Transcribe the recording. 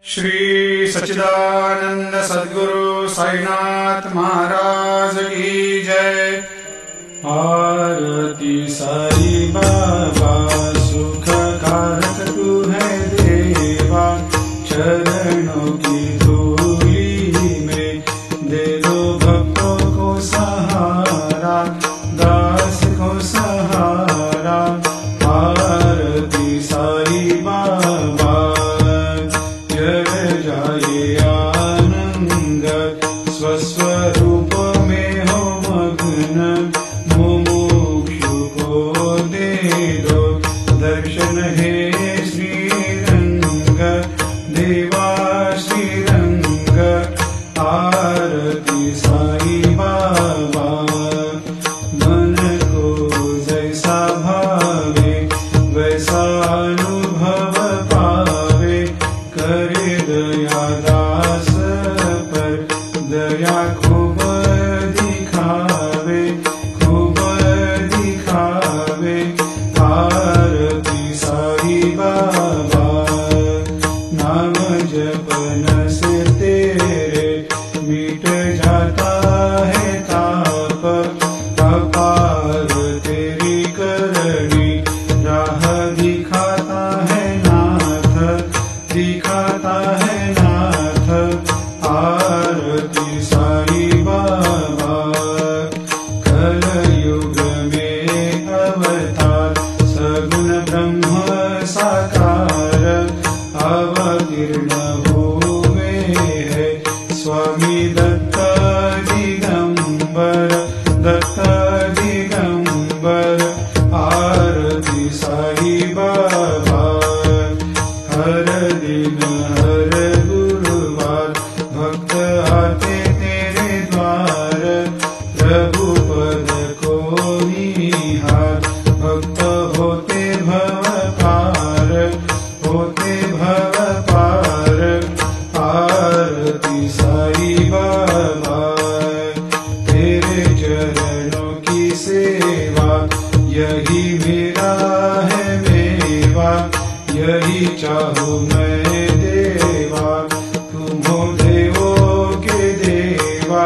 श्री सच्चिदानंद सद्गुरु साईनाथ महाराज की जय। आरती साई बाबा सुख कारक तू है देवा, चरणों की धूली में दे दो भक्तों को सहारा, दास को सहारा। आरती साई बाबा जग जाए आनंद, स्वस्वरूप में हो मग्न, मुमुक्षु को दे दो दर्शन हे श्रीरंग, देवा श्रीरंग। आरती साई बाबा मन को जैसा भावे वैसा अनुभव पावे, करे दया दास पर दया खूब दिखावे, खूब दिखावे। आरती साई बाबा नाम जपन से तेरे मिट जाता है ताप, अपार तेरी करनी राह दिखाता है नाथ, दिखाता है नाथ। आरती साई बाबा कलयुग में अवतार, सगुण ब्रह्म साकार अवतीर्ण हुए है स्वामी दत्त दिगंबर, दत्त दिगंबर। आरती साई बाबा हर दिन हर गुरुवार भक्त आते तेरे द्वार, प्रभु पद को निहार, भक्त होते भव पार, होते भव पार। आरती साई बाबा तेरे चरणों की सेवा, यही मेरा है मेवा, यही चाहूँ मैं देवा, तुम हो देवों के देवा।